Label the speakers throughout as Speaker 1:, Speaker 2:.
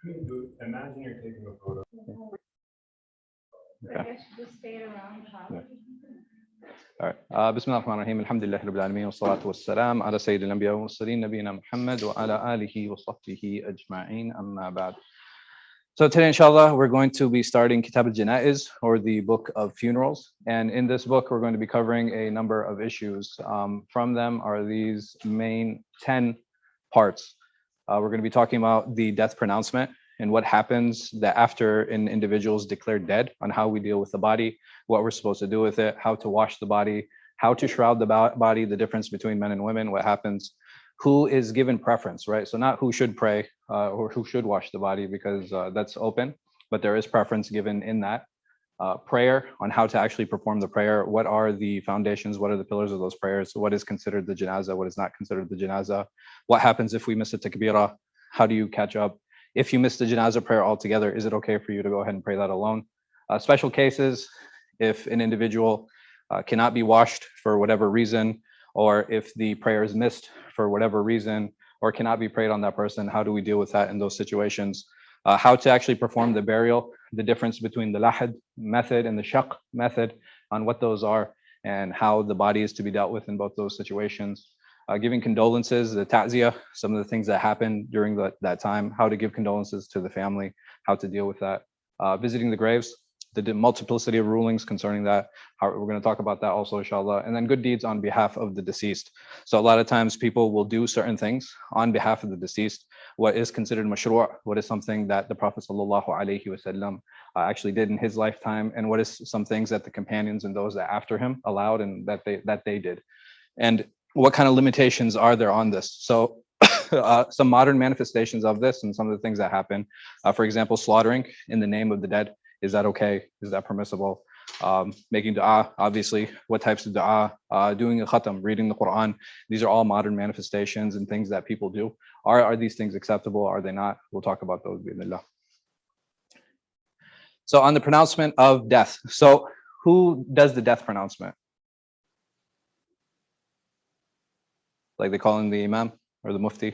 Speaker 1: Imagine you're taking a photo.
Speaker 2: I guess just stay around. All right. بسم الله الرحمن الرحيم الحمد لله رب العالمين والصلاة والسلام على سيد الأنبياء والمرسلين نبينا محمد وعلى آله وصحبه أجمعين أما بعد. So today, inshallah, we're going to be starting Kitab al-Janaiz, or the book of funerals. And in this book, we're going to be covering a number of issues. From them are these main 10 parts. We're going to be talking about the death pronouncement and what happens that after an individual is declared dead, on how we deal with the body, what we're supposed to do with it, how to wash the body, how to shroud the body, the difference between men and women, what happens, who is given preference, right? So not who should pray or who should wash the body, because that's open, but there is preference given in that. Prayer, on how to actually perform the prayer, what are the foundations, what are the pillars of those prayers, what is considered the janazah, what is not considered the janazah, what happens if we miss a takbirah, how do you catch up? If you miss the janazah prayer altogether, is it okay for you to go ahead and pray that alone? Special cases, if an individual cannot be washed for whatever reason, or if the prayer is missed for whatever reason, or cannot be prayed on that person, how do we deal with that in those situations? How to actually perform the burial, the difference between the lahad method and the shaq method, on what those are, and how the body is to be dealt with in both those situations. Giving condolences, the ta'ziyah, some of the things that happened during that time, how to give condolences to the family, how to deal with that. Visiting the graves, the multiplicity of rulings concerning that. We're going to talk about that also, inshallah. And then good deeds on behalf of the deceased. So a lot of times people will do certain things on behalf of the deceased. What is considered mashru', what is something that the Prophet sallallahu alaihi wasallam actually did in his lifetime, and what is some things that the companions and those that after him allowed and that they did. And what kind of limitations are there on this? So some modern manifestations of this and some of the things that happen. For example, slaughtering in the name of the dead. Is that okay? Is that permissible? Making dua, obviously, what types of dua, doing a khatam, reading the Quran. These are all modern manifestations and things that people do. Are these things acceptable? Are they not? We'll talk about those, bi'idhnillah. So on the pronouncement of death. So who does the death pronouncement? Like they call him the imam or the mufti?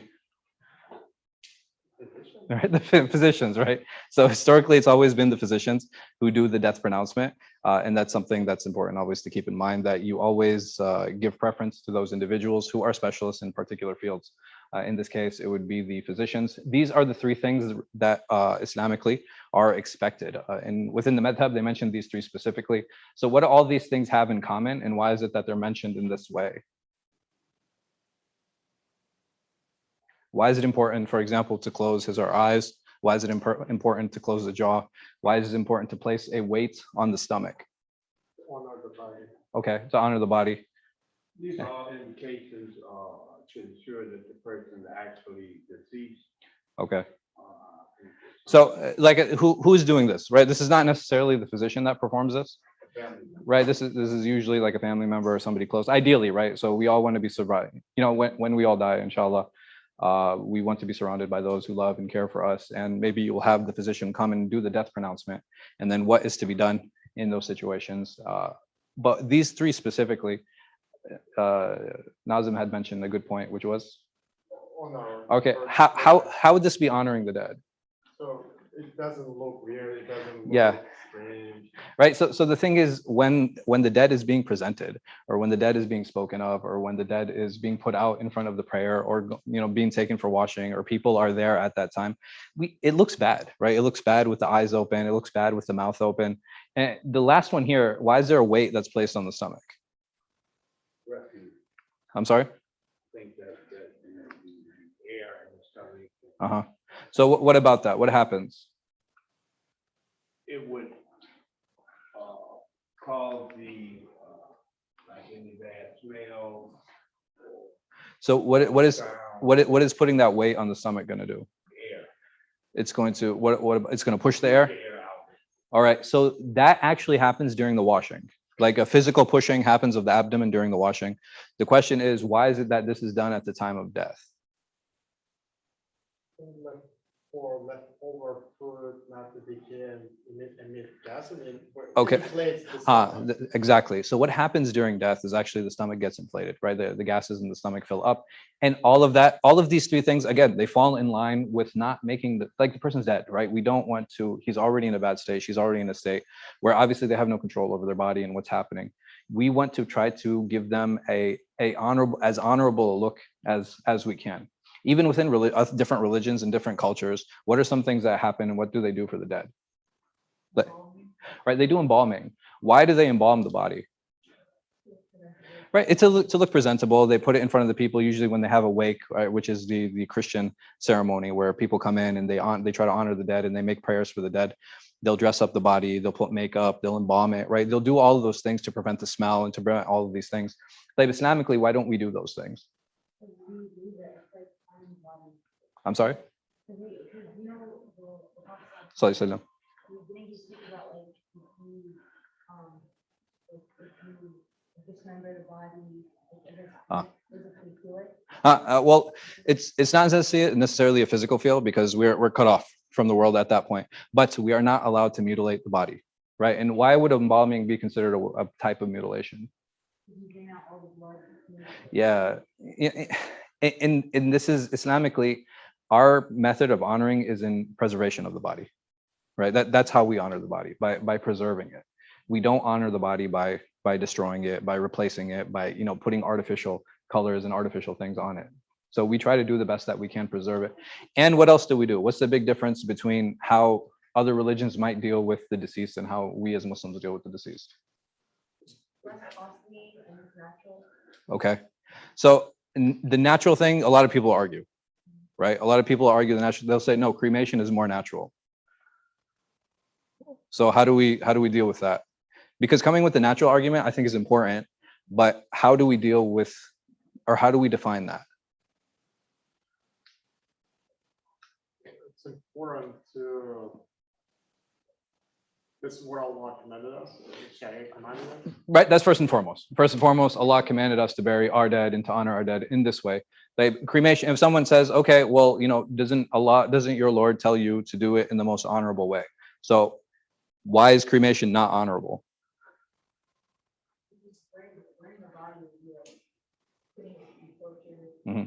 Speaker 2: Right, the physicians, right? So historically, it's always been the physicians who do the death pronouncement, and that's something that's important, always, to keep in mind, that you always give preference to those individuals who are specialists in particular fields. In this case, it would be the physicians. These are the three things that Islamically are expected, and within the madhāhib, they mentioned these three specifically. So what do all these things have in common, and why is it that they're mentioned in this way? Why is it important, for example, to close his or her eyes? Why is it important to close the jaw? Why is it important to place a weight on the stomach?
Speaker 1: To honor the body.
Speaker 2: Okay, to honor the body.
Speaker 1: These are all indications to ensure that the person is actually deceased.
Speaker 2: Okay. So, like, who's doing this, right? This is not necessarily the physician that performs this, right? This is usually like a family member or somebody close, ideally, right? So we all want to be survived. You know, when we all die, inshallah. We want to be surrounded by those who love and care for us, and maybe you will have the physician come and do the death pronouncement, and then what is to be done in those situations. But these three specifically, Nazim had mentioned a good point, which was, okay, how would this be honoring the dead?
Speaker 1: So it doesn't look weird. It doesn't
Speaker 2: look
Speaker 1: strange.
Speaker 2: Right. So the thing is, when the dead is being presented, or when the dead is being spoken of, or when the dead is being put out in front of the prayer, or being taken for washing, or people are there at that time, it looks bad, right? It looks bad with the eyes open. It looks bad with the mouth open. And the last one here, why is there a weight that's placed on the stomach?
Speaker 1: Refuge.
Speaker 2: I'm sorry.
Speaker 1: I think that the air in the stomach.
Speaker 2: So what about that? What happens?
Speaker 1: It would cause the like any bad smell.
Speaker 2: So what is putting that weight on the stomach going to do?
Speaker 1: Air.
Speaker 2: It's going to it's going to push the air.
Speaker 1: Out.
Speaker 2: All right. So that actually happens during the washing. Like a physical pushing happens of the abdomen during the washing. The question is, why is it that this is done at the time of death?
Speaker 3: for leftover food not to decay and emit gasoline.
Speaker 2: Okay.
Speaker 3: Inflates the stomach.
Speaker 2: Exactly. So what happens during death is actually the stomach gets inflated, right? The gases in the stomach fill up, and all of these three things, again, they fall in line with not making the person's dead, right? We don't want to. He's already in a bad state. She's already in a state where obviously they have no control over their body and what's happening. We want to try to give them a honorable look as we can. Even within different religions and different cultures, what are some things that happen and what do they do for the dead? Right, they do embalming. Why do they embalm the body? Right, it's to look presentable. They put it in front of the people usually when they have a wake, right, which is the Christian ceremony where people come in and they try to honor the dead and they make prayers for the dead. They'll dress up the body, they'll put makeup, they'll embalm it, right? They'll do all of those things to prevent the smell and to prevent all of these things. Like Islamically, why don't we do those things? I'm sorry? Sorry, say no. Well, it's not necessarily a physical feel because we're cut off from the world at that point, but we are not allowed to mutilate the body, right? And why would embalming be considered a type of mutilation? Yeah, and this is Islamically, our method of honoring is in preservation of the body, right? That's how we honor the body, by preserving it. We don't honor the body by destroying it, by replacing it, by putting artificial colors and artificial things on it. So we try to do the best that we can preserve it. And what else do we do? What's the big difference between how other religions might deal with the deceased and how we as Muslims deal with the deceased? Okay, so the natural thing, a lot of people argue, right? A lot of people argue the natural. They'll say no, cremation is more natural. So how do we deal with that? Because coming with the natural argument, I think, is important, but how do we deal with, or how do we define that?
Speaker 3: It's important to. This is what Allah commanded us. Sharia commanded us. Right,
Speaker 2: that's first and foremost. First and foremost, Allah commanded us to bury our dead and to honor our dead in this way. Like cremation, if someone says, okay, well, doesn't your Lord tell you to do it in the most honorable way? So why is cremation not honorable? Mm-hmm.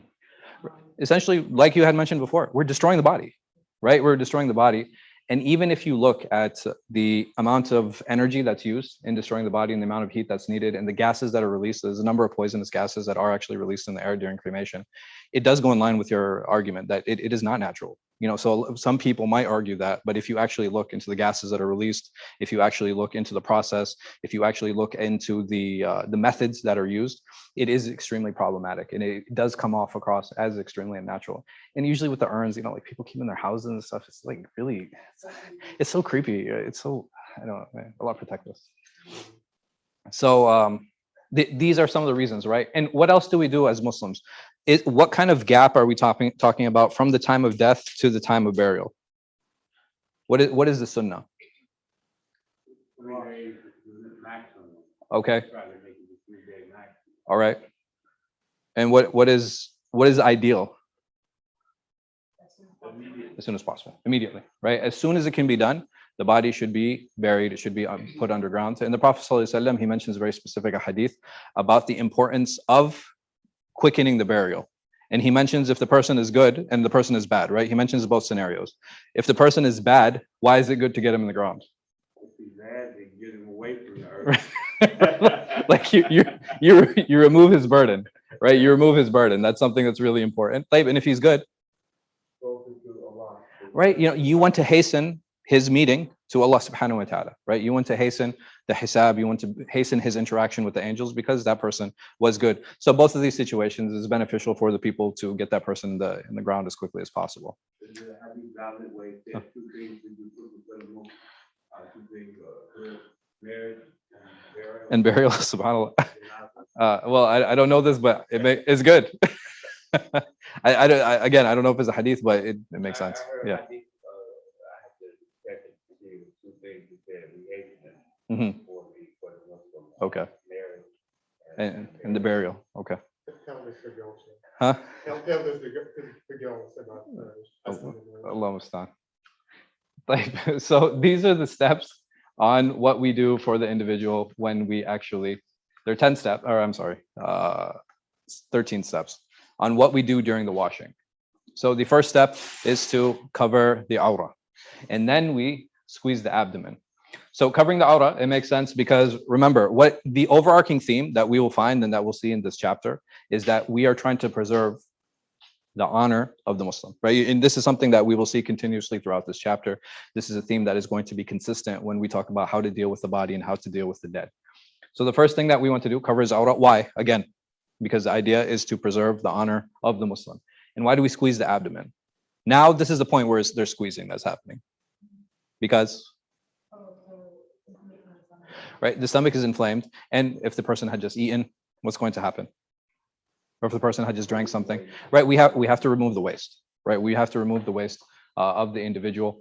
Speaker 2: Essentially, like you had mentioned before, we're destroying the body, right? We're destroying the body. And even if you look at the amount of energy that's used in destroying the body and the amount of heat that's needed and the gases that are released, there's a number of poisonous gases that are actually released in the air during cremation. It does go in line with your argument that it is not natural. So some people might argue that, but if you actually look into the gases that are released, if you actually look into the process, if you actually look into the methods that are used, it is extremely problematic, and it does come off across as extremely unnatural. And usually with the urns, like people keep in their houses and stuff. It's like really, it's so creepy. It's so, I don't know, man, Allah protect us. So these are some of the reasons, right? And what else do we do as Muslims? What kind of gap are we talking about from the time of death to the time of burial? What is the sunnah?
Speaker 1: 3 days maximum.
Speaker 2: Okay.
Speaker 1: Try to make it 3 day maximum.
Speaker 2: All right. And what is ideal? As soon as possible, immediately, right? As soon as it can be done, the body should be buried. It should be put underground. And the Prophet ﷺ, he mentions a very specific hadith about the importance of quickening the burial. And he mentions if the person is good and the person is bad, right? He mentions both scenarios. If the person is bad, why is it good to get him in the ground?
Speaker 1: If he's bad, they get him away from the earth.
Speaker 2: Like you remove his burden, right? You remove his burden. That's something that's really important. And if he's good, right? You want to hasten his meeting to Allah subhanahu wa ta'ala, right? You want to hasten the hisab, you want to hasten his interaction with the angels because that person was good. So both of these situations is beneficial for the people to get that person in the ground as quickly as possible. And burial, subhanAllah. Well, I don't know this, but it's good. I don't know if it's a hadith, but it makes sense. Yeah. Mm-hmm. Okay. And the burial. Okay. Huh?
Speaker 3: Tell this to go about
Speaker 2: Allah mustaan. So these are the steps on what we do for the individual when we actually, there are 10 steps, or I'm sorry, 13 steps on what we do during the washing. So the first step is to cover the aura, and then we squeeze the abdomen. So covering the aura, it makes sense because remember, what the overarching theme that we will find and that we'll see in this chapter is that we are trying to preserve the honor of the Muslim, right? And this is something that we will see continuously throughout this chapter. This is a theme that is going to be consistent when we talk about how to deal with the body and how to deal with the dead. So the first thing that we want to do covers aura. Why? Again, because the idea is to preserve the honor of the Muslim. And why do we squeeze the abdomen? Now, this is the point where there's squeezing that's happening. Because, right, the stomach is inflamed. And if the person had just eaten, what's going to happen? Or if the person had just drank something, right? We have to remove the waste, right? We have to remove the waste of the individual.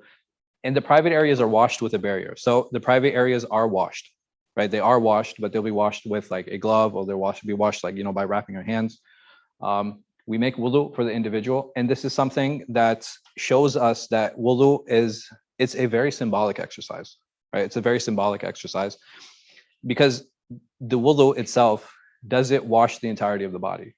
Speaker 2: And the private areas are washed with a barrier. So the private areas are washed, right? They are washed, but they'll be washed with like a glove, or they'll be washed like, by wrapping your hands. We make wudu for the individual. And this is something that shows us that wudu it's a very symbolic exercise, right? It's a very symbolic exercise because the wudu itself, does it wash the entirety of the body?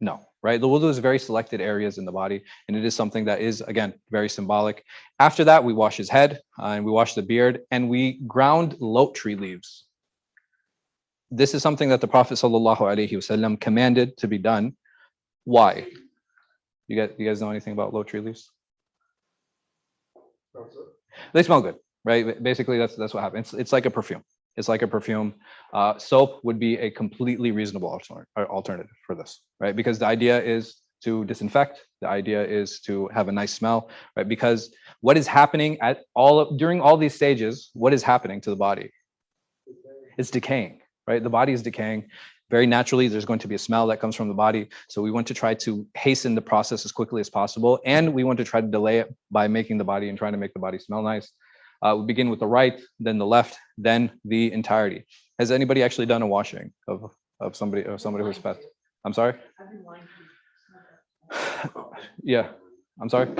Speaker 2: No, right? The wudu is very selected areas in the body, and it is something that is, again, very symbolic. After that, we wash his head, and we wash the beard, and we ground lote tree leaves. This is something that the Prophet ﷺ commanded to be done. Why? You guys know anything about lote tree leaves? They smell good, right? Basically, that's what happens. It's like a perfume. It's like a perfume. Soap would be a completely reasonable alternative for this, right? Because the idea is to disinfect. The idea is to have a nice smell, right? Because what is happening during all these stages, what is happening to the body? It's decaying, right? The body is decaying. Very naturally, there's going to be a smell that comes from the body. So we want to try to hasten the process as quickly as possible. And we want to try to delay it by making the body and trying to make the body smell nice. We begin with the right, then the left, then the entirety. Has anybody actually done a washing of somebody who's passed? I'm sorry? Yeah, I'm sorry.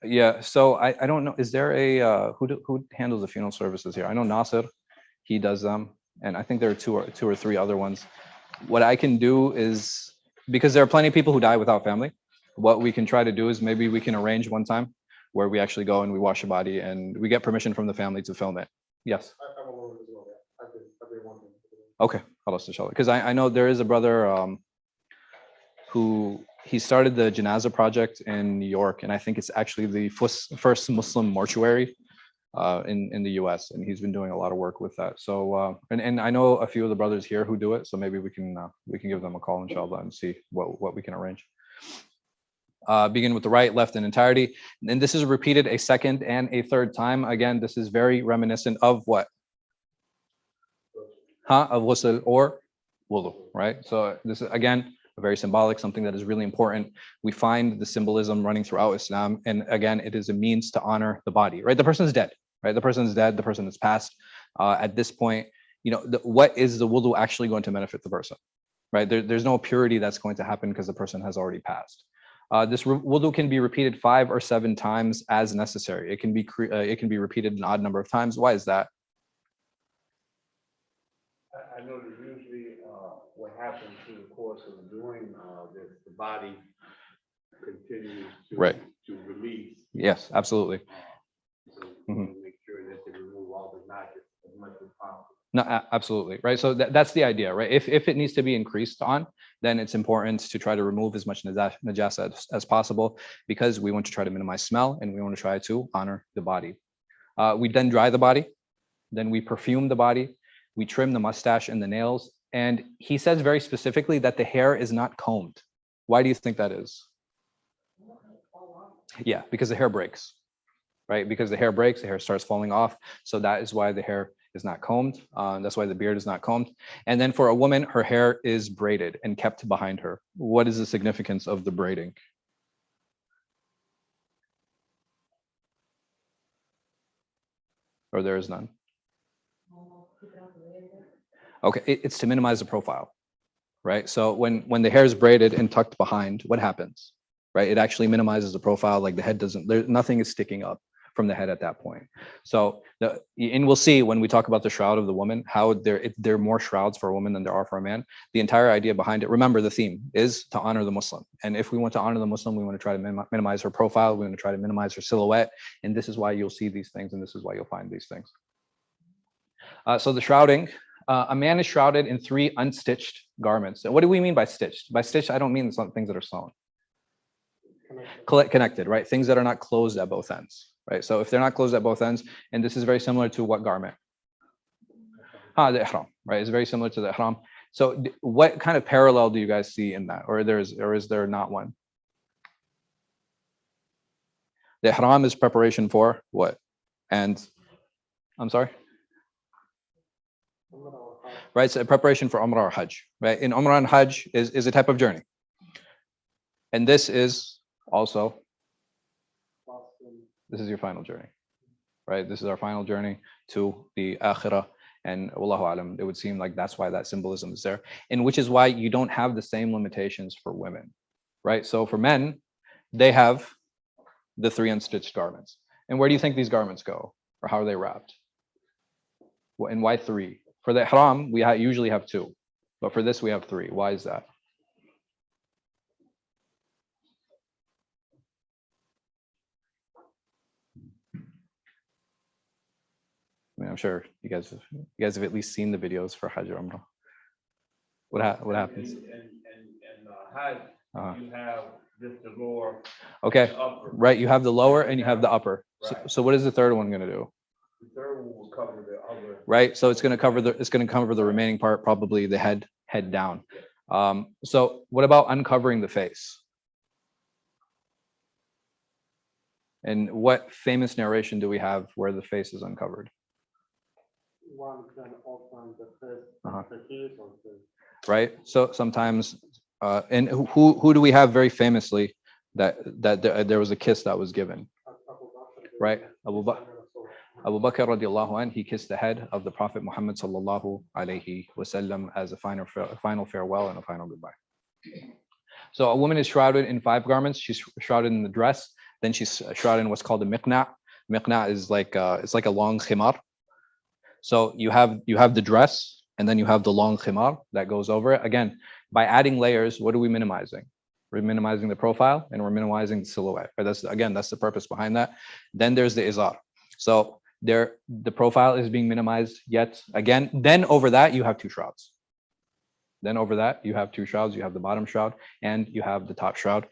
Speaker 2: Yeah, so I don't know. Is there a who handles the funeral services here? I know Nasir, he does them, and I think there are two or three other ones. What I can do is, because there are plenty of people who die without family, what we can try to do is maybe we can arrange one time where we actually go and we wash the body and we get permission from the family to film it. Yes.
Speaker 3: I'm alone as well. I've been wanting.
Speaker 2: Okay, because I know there is a brother who he started the Janaza project in New York, and I think it's actually the first Muslim mortuary in the U.S. and he's been doing a lot of work with that. So and I know a few of the brothers here who do it, so maybe we can give them a call, inshallah, and see what we can arrange. Begin with the right, left, and entirety. And this is repeated a second and a third time. Again, this is very reminiscent of what? Of ghusl or wudu, right? So this is, again, very symbolic, something that is really important. We find the symbolism running throughout Islam. And again, it is a means to honor the body, right? The person is dead, right? The person is dead, the person is passed. At this point, what is the wudu actually going to benefit the person, right? There's no purity that's going to happen because the person has already passed. This wudu can be repeated 5 or 7 times as necessary. It can be repeated an odd number of times. Why is that?
Speaker 1: I know that usually what happens through the course of doing this, the body continues to release.
Speaker 2: Yes, absolutely.
Speaker 1: So make sure that they remove all the notches as much as possible.
Speaker 2: No, absolutely, right? So that's the idea, right? If it needs to be increased on, then it's important to try to remove as much najasa as possible, because we want to try to minimize smell and we want to try to honor the body. We then dry the body, then we perfume the body, we trim the mustache and the nails, and he says very specifically that the hair is not combed. Why do you think that is? Yeah, because the hair breaks, right? Because the hair breaks, the hair starts falling off. So that is why the hair is not combed. That's why the beard is not combed. And then for a woman, her hair is braided and kept behind her. What is the significance of the braiding? Or there is none? Okay, it's to minimize the profile, right? So when the hair is braided and tucked behind, what happens, right? It actually minimizes the profile, like the head doesn't, nothing is sticking up from the head at that point. So and we'll see when we talk about the shroud of the woman, how there are more shrouds for a woman than there are for a man. The entire idea behind it, remember the theme is to honor the Muslim. And if we want to honor the Muslim, we want to try to minimize her profile. We want to try to minimize her silhouette. And this is why you'll see these things. And this is why you'll find these things. So the shrouding, a man is shrouded in 3 unstitched garments. And what do we mean by stitched? By stitched, I don't mean some things that are sewn. Connected, right? Things that are not closed at both ends, right? So if they're not closed at both ends, and this is very similar to what garment? The ihram, right? It's very similar to the ihram. So what kind of parallel do you guys see in that? Or is there not one? The ihram is preparation for what? And I'm sorry? Right, so preparation for Umrah or Hajj, right? In Umrah and Hajj is a type of journey. And this is also, this is your final journey, right? This is our final journey to the akhirah. And wallahu alam, it would seem like that's why that symbolism is there. And which is why you don't have the same limitations for women, right? So for men, they have the 3 unstitched garments. And where do you think these garments go? Or how are they wrapped? And why 3? For the ihram, we usually have 2. But for this, we have 3. Why is that? I mean, I'm sure you guys have at least seen the videos for Hajj or Umrah. What happens?
Speaker 1: In Hajj, you have just the lower.
Speaker 2: Okay,
Speaker 1: the upper.
Speaker 2: right. You have the lower and you have the upper.
Speaker 1: Right.
Speaker 2: So what is the third one going to do?
Speaker 1: The third one will cover the other.
Speaker 2: Right. So it's going to cover the remaining part, probably the head down. So what about uncovering the face? And what famous narration do we have where the face is uncovered?
Speaker 3: One can open the first, the keys or the
Speaker 2: Right. So sometimes, and who do we have very famously that there was a kiss that was given? Right. Abu Bakr radiallahu anh, he kissed the head of the Prophet Muhammad sallallahu alayhi wasallam as a final farewell and a final goodbye. So a woman is shrouded in 5 garments. She's shrouded in the dress. Then she's shrouded in what's called a miqna'. Miqna' is like it's like a long khimar. So you have the dress, and then you have the long khimar that goes over it. Again, by adding layers, what are we minimizing? We're minimizing the profile and we're minimizing the silhouette. Right? That's the purpose behind that. Then there's the izar. So the profile is being minimized yet again. Then over that you have 2 shrouds. Then over that you have 2 shrouds. You have the bottom shroud and you have the top shroud.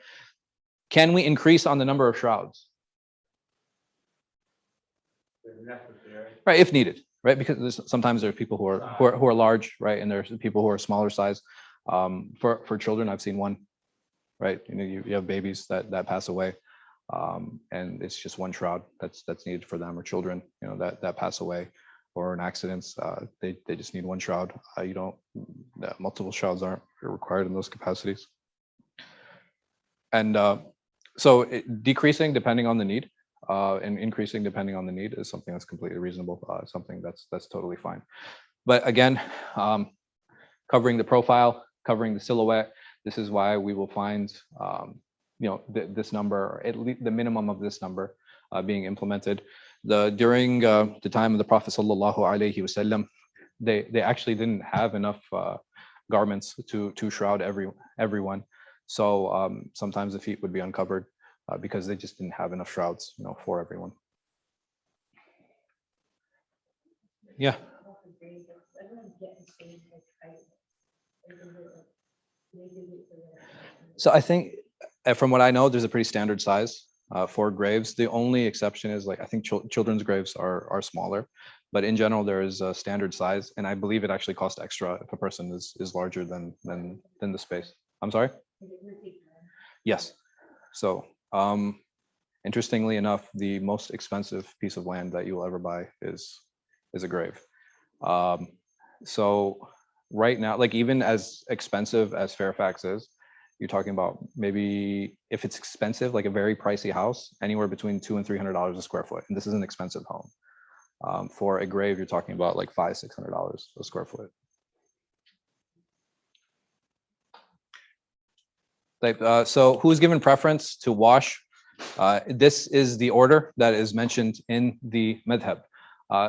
Speaker 2: Can we increase on the number of shrouds? Right, if needed. Right, because sometimes there are people who are large, right, and there's people who are smaller size. For children, I've seen one. Right, you have babies that pass away, and it's just 1 shroud that's needed for them, or children, that pass away, or in accidents, they just need 1 shroud. Multiple shrouds aren't required in those capacities. And so decreasing depending on the need. And increasing depending on the need is something that's completely reasonable, something that's totally fine. But again, covering the profile, covering the silhouette, this is why we will find this number, or at least the minimum of this number being implemented. During the time of the Prophet sallallahu alaihi wasallam, they actually didn't have enough garments to shroud everyone. So sometimes the feet would be uncovered. Because they just didn't have enough shrouds, for everyone. Yeah. So I think, from what I know, there's a pretty standard size for graves. The only exception is, like, I think children's graves are smaller, but in general there is a standard size, and I believe it actually costs extra if a person is larger than the space. I'm sorry. Yes. So. Interestingly enough, the most expensive piece of land that you will ever buy is a grave. So right now, like, even as expensive as Fairfax is, you're talking about maybe, if it's expensive, like a very pricey house, anywhere between $200 and $300 a square foot, and this is an expensive home. For a grave, you're talking about like $500-600 a square foot. So who's given preference to wash? This is the order that is mentioned in the madhāhib.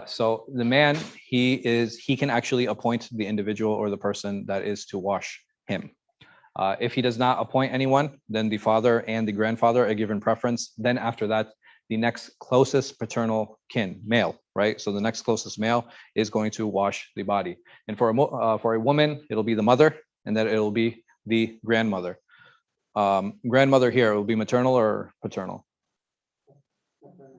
Speaker 2: So the man, he can actually appoint the individual or the person that is to wash him. If he does not appoint anyone, then the father and the grandfather are given preference. Then after that, the next closest paternal kin, male, right? So the next closest male is going to wash the body. And for a woman, it'll be the mother, and then it'll be the grandmother. Grandmother here, it will be maternal or paternal?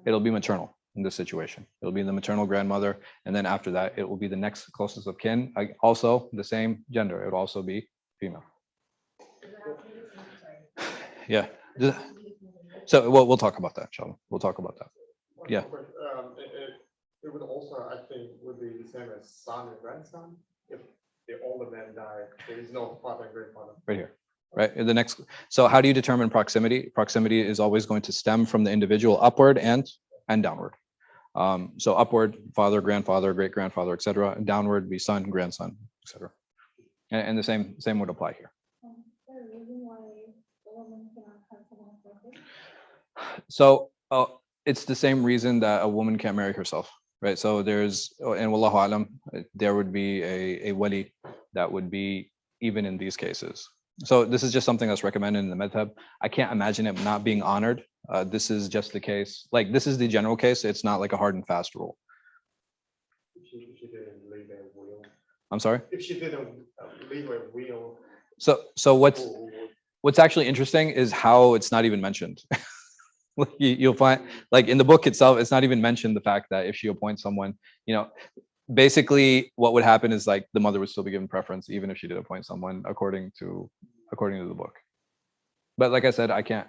Speaker 2: It'll be maternal in this situation. It'll be the maternal grandmother, and then after that, it will be the next closest of kin. Also, the same gender. It would also be female. Yeah. So we'll talk about that, inshallah. We'll talk about that. Yeah.
Speaker 3: It would also, I think, would be the same as son and grandson. If the older man died, there is no father and grandfather.
Speaker 2: Right here. Right. The next. So how do you determine proximity? Proximity is always going to stem from the individual upward and downward. So upward, father, grandfather, great grandfather, etc. And downward be son, grandson, etc. And the same would apply here. So it's the same reason that a woman can't marry herself, right? So there's, and wallahu alam, there would be a wali that would be even in these cases. So this is just something that's recommended in the madhab. I can't imagine it not being honored. This is just the case. Like, this is the general case. It's not like a hard and fast rule.
Speaker 3: If she didn't leave a will.
Speaker 2: I'm sorry?
Speaker 3: If she didn't leave a will.
Speaker 2: So what's actually interesting is how it's not even mentioned. You'll find, like, in the book itself, it's not even mentioned the fact that if she appoints someone, basically what would happen is, like, the mother would still be given preference even if she did appoint someone according to the book. But like I said, I can't,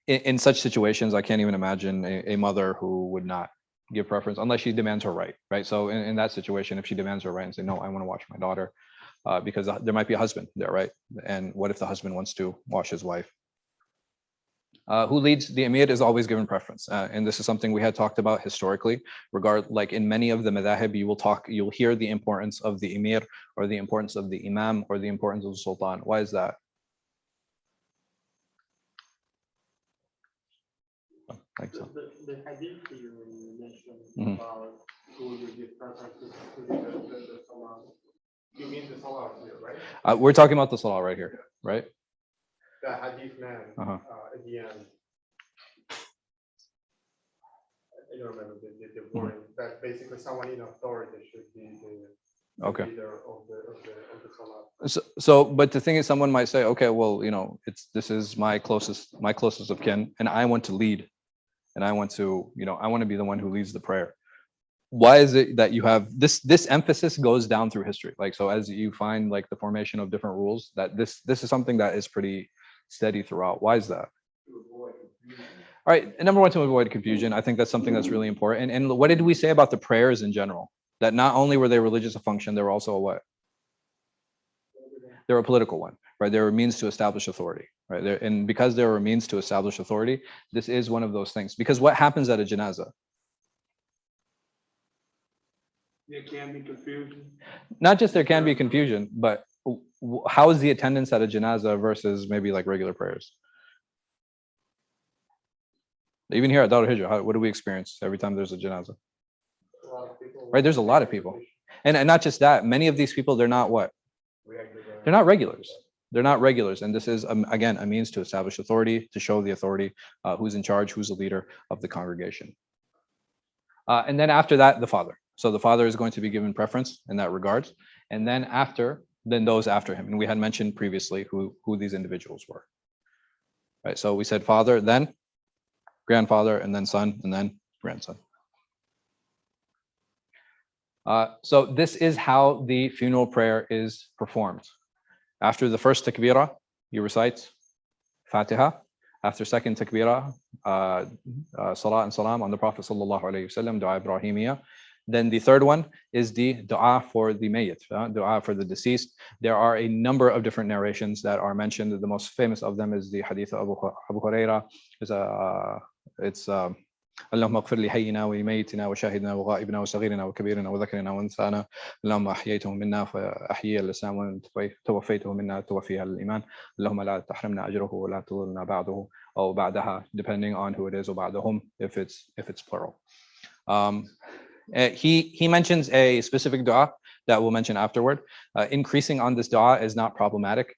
Speaker 2: in such situations, I can't even imagine a mother who would not give preference unless she demands her right. So in that situation, if she demands her right and say, no, I want to watch my daughter, because there might be a husband there, right? And what if the husband wants to watch his wife? Who leads the Emir is always given preference. And this is something we had talked about historically. Like in many of the madhāhib, you'll hear the importance of the Emir, or the importance of the Imam, or the importance of the Sultan. Why is that? Thanks.
Speaker 3: The hadith you mentioned about who you give preference to the salah. You mean the salah here, right?
Speaker 2: We're talking about the salah right here, right?
Speaker 3: The hadith man at the end. I don't remember the word. That basically someone in authority should be the leader of the salah.
Speaker 2: So, but the thing is, someone might say, okay, well, this is my closest of kin, and I want to lead, and I want to be the one who leads the prayer. Why is it that you have this emphasis goes down through history? Like, so as you find, like, the formation of different rules, that this is something that is pretty steady throughout. Why is that? All right, and number one, to avoid confusion. I think that's something that's really important. And what did we say about the prayers in general? That not only were they religious a function, they were also a what? They were a political one, right? They were a means to establish authority, right? And because they were a means to establish authority, this is one of those things. Because what happens at a janazah?
Speaker 3: There can be confusion.
Speaker 2: Not just there can be confusion, but how is the attendance at a janazah versus maybe like regular prayers? Even here at Darul Hijrah, what do we experience every time there's a janazah? Right, there's a lot of people. And not just that, many of these people, they're not what? They're not regulars. They're not regulars. And this is, again, a means to establish authority, to show the authority, who's in charge, who's the leader of the congregation. And then after that, the father. So the father is going to be given preference in that regard. And then those after him. And we had mentioned previously who these individuals were. Right, so we said father, then grandfather, and then son, and then grandson. So this is how the funeral prayer is performed. After the first takbirah, you recite Fatiha. After second takbirah, salat and salam on the Prophet sallallahu alaihi wasallam, dua Ibrahimiyya. Then the third one is the dua for the mayyit, dua for the deceased. There are a number of different narrations that are mentioned. The most famous of them is the hadith of Abu Huraira. اللهم اغفر لحينا وميتنا وشاهدنا وغائبنا وصغيرنا وكبيرنا وذكرنا وانثانا اللهم احييته منا فاحيي الاسلام وتوفيته منا توفي على الايمان اللهم لا تحرمنا اجره ولا تضلنا بعده او بعدها depending on who it is or بعدهم if it's plural. He mentions a specific dua that we'll mention afterward. Increasing on this dua is not problematic.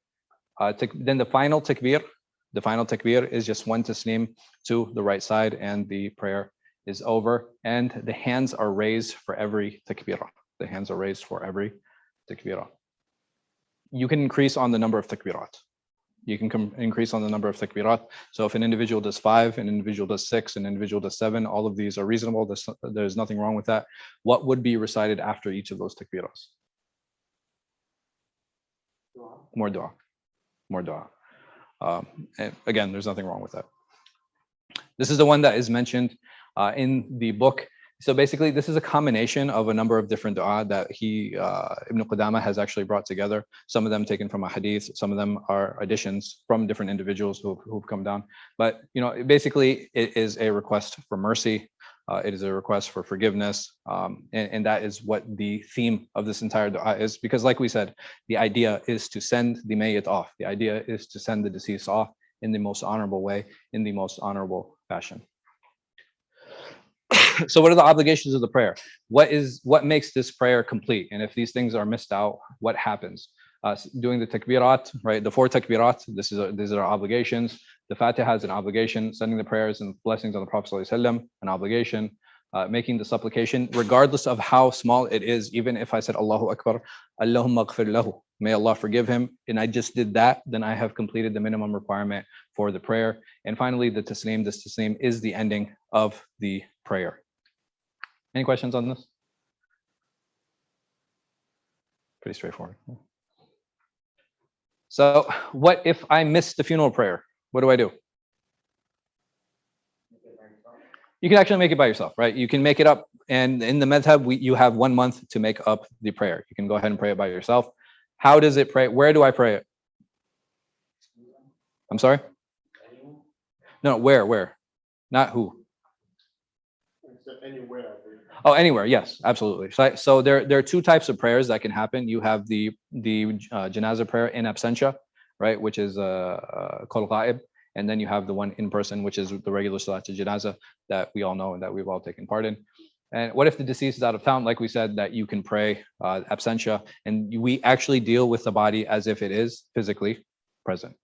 Speaker 2: Then the final takbir is just one taslim to the right side and the prayer is over and the hands are raised for every takbirah. The hands are raised for every takbirah. You can increase on the number of takbirat. You can increase on the number of takbirat. So if an individual does 5, an individual does 6, an individual does 7, all of these are reasonable. There's nothing wrong with that. What would be recited after each of those takbirahs? More dua. More dua. And again, there's nothing wrong with that. This is the one that is mentioned in the book. So basically, this is a combination of a number of different dua that Ibn Qudama has actually brought together. Some of them taken from a hadith, some of them are additions from different individuals who've come down. But basically, it is a request for mercy. It is a request for forgiveness, and that is what the theme of this entire dua is. Because, like we said, the idea is to send the mayyit off. The idea is to send the deceased off in the most honorable way, in the most honorable fashion. So what are the obligations of the prayer? What makes this prayer complete? And if these things are missed out, what happens? Doing the takbirat, right? The 4 takbirat, these are obligations. The Fatiha is an obligation. Sending the prayers and blessings on the Prophet ﷺ, an obligation. Making the supplication, regardless of how small it is, even if I said Allahu Akbar, Allahumma ghfir lahu, may Allah forgive him, and I just did that, then I have completed the minimum requirement for the prayer. And finally, the taslim. This taslim is the ending of the prayer. Any questions on this? Pretty straightforward. So what if I miss the funeral prayer? What do? You can actually make it by yourself, right? You can make it up. And in the madhāhib, you have 1 month to make up the prayer. You can go ahead and pray it by yourself. How does it pray? Where do I pray it? I'm sorry? No, where? Not who.
Speaker 3: Anywhere.
Speaker 2: Oh, anywhere. Yes, absolutely. So there are 2 types of prayers that can happen. You have the janazah prayer in absentia, right? Which is called ghaib. And then you have the one in person, which is the regular salat janazah that we all know and that we've all taken part in. And what if the deceased is out of town? Like we said, that you can pray absentia, and we actually deal with the body as if it is physically present.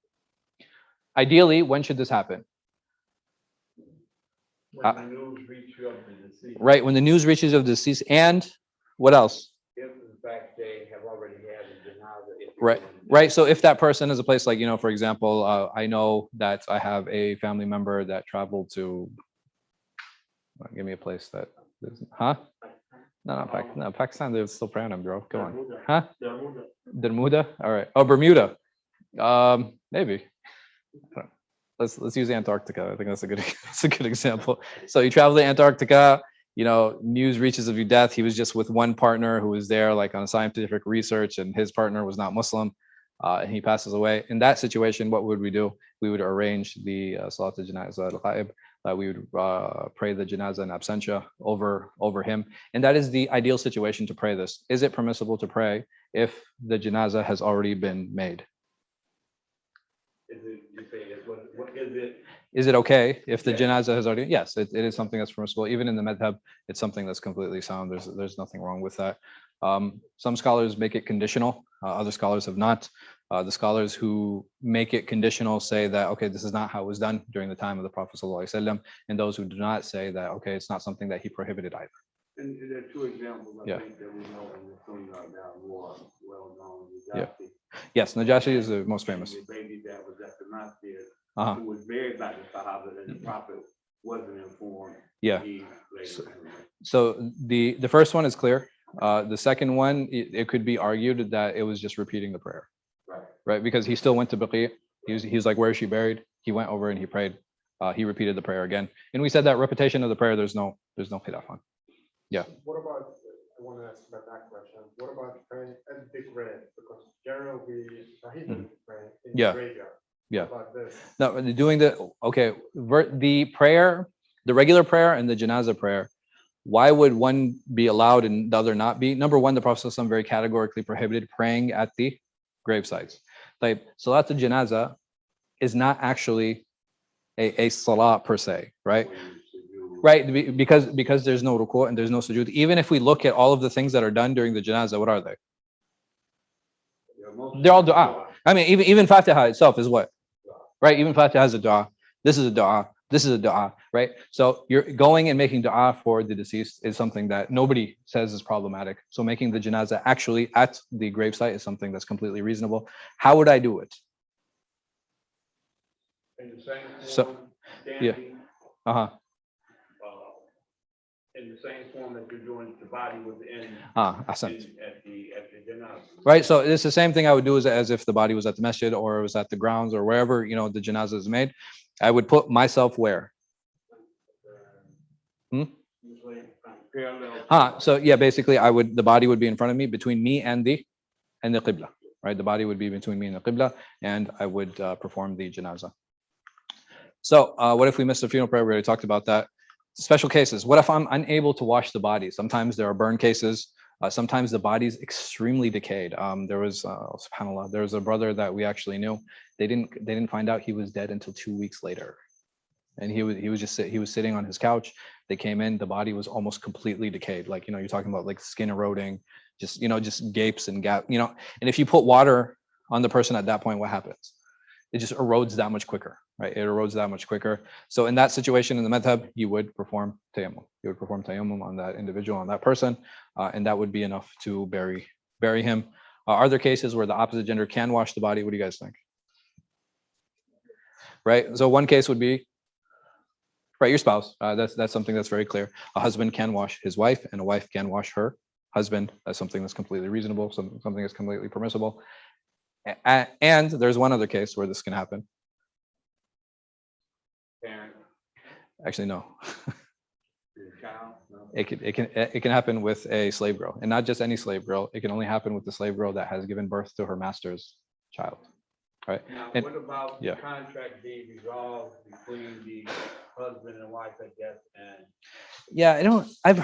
Speaker 2: Ideally, when should this happen?
Speaker 1: When the news reaches you of the deceased.
Speaker 2: Right, when the news reaches of the deceased, and what else?
Speaker 1: If in fact they have already had a janazah.
Speaker 2: Right. So if that person is a place like, for example, I know that I have a family member that traveled to, give me a place that, No, Pakistan, they're still praying him, bro. Go on. Bermuda? All right. Oh, Bermuda. Maybe. Let's use Antarctica. I think that's a good example. So you travel to Antarctica, news reaches of your death. He was just with one partner who was there like on scientific research, and his partner was not Muslim, and he passes away. In that situation, what would we do? We would arrange the Salat al-Janazah al-Ghaib. We would pray the janazah in absentia over him. And that is the ideal situation to pray this. Is it permissible to pray if the janazah has already been made? Is it okay if the janazah has already? Yes, it is something that's permissible. Even in the madhab, it's something that's completely sound. There's nothing wrong with that. Some scholars make it conditional. Other scholars have not. The scholars who make it conditional say that, okay, this is not how it was done during the time of the Prophet ﷺ, and those who do not say that, okay, it's not something that he prohibited either.
Speaker 1: And there are 2 examples, I think, that we know in the Sunnah that are more well-known.
Speaker 2: Yes, Najashi is the most famous.
Speaker 1: The baby that was at the Nasir, who was buried by the Sahaba, and the Prophet wasn't informed.
Speaker 2: Yeah. So the first one is clear. The second one, it could be argued that it was just repeating the prayer. Right? Because he still went to Baqi. He was like, where is she buried? He went over and he prayed. He repeated the prayer again. And we said that repetition of the prayer, there's no khilaf on. Yeah.
Speaker 3: What about, I want to ask about that question. What about praying at the grave? Because generally we prohibit praying in the graveyard.
Speaker 2: Yeah.
Speaker 3: What about this?
Speaker 2: No, doing the prayer The regular prayer and the janazah prayer, why would one be allowed and the other not be? Number one, the Prophet ﷺ very categorically prohibited praying at the gravesites. Like, Salat al-Janazah is not actually a salah per se, right? Right, because there's no ruku and there's no sujood. Even if we look at all of the things that are done during the janazah, what are they? They're all dua. I mean, even Fatiha itself is what? Right? Even Fatiha has a dua. This is a dua. This is a dua, right? So you're going and making dua for the deceased is something that nobody says is problematic. So making the janazah actually at the gravesite is something that's completely reasonable. How would I do it?
Speaker 1: In the same form,
Speaker 2: So, yeah.
Speaker 1: standing,
Speaker 2: Uh-huh.
Speaker 1: in the same form that you're doing the body within
Speaker 2: Ahsan.
Speaker 1: at the janazah.
Speaker 2: Right, so it's the same thing I would do as if the body was at the masjid or it was at the grounds or wherever, you know, the janazah is made. I would put myself where? So yeah, basically the body would be in front of me, between me and the qibla, right? The body would be between me and the qibla, and I would perform the janazah. So what if we missed a funeral prayer? We already talked about that. Special cases. What if I'm unable to wash the body? Sometimes there are burn cases. Sometimes the body's extremely decayed. There was, subhanAllah, there was a brother that we actually knew. They didn't find out he was dead until 2 weeks later. And he was sitting on his couch. They came in, the body was almost completely decayed. Like, you know, you're talking about like skin eroding, just gapes and gap, you know. And if you put water on the person at that point, what happens? It just erodes that much quicker, right? It erodes that much quicker. So in that situation, in the madhab, you would perform tayammum. You would perform tayammum on that individual, on that person, and that would be enough to bury him. Are there cases where the opposite gender can wash the body? What do you guys think? Right. So one case would be, right, your spouse. That's something that's very clear. A husband can wash his wife, and a wife can wash her husband. That's something that's completely reasonable. Something that's completely permissible. And there's one other case where this can happen. Actually, no. It can happen with a slave girl, and not just any slave girl. It can only happen with the slave girl that has given birth to her master's child. Right.
Speaker 1: Now,
Speaker 2: And,
Speaker 1: what about
Speaker 2: yeah.
Speaker 1: the contract being resolved between the husband and wife, I guess, and
Speaker 2: yeah, I've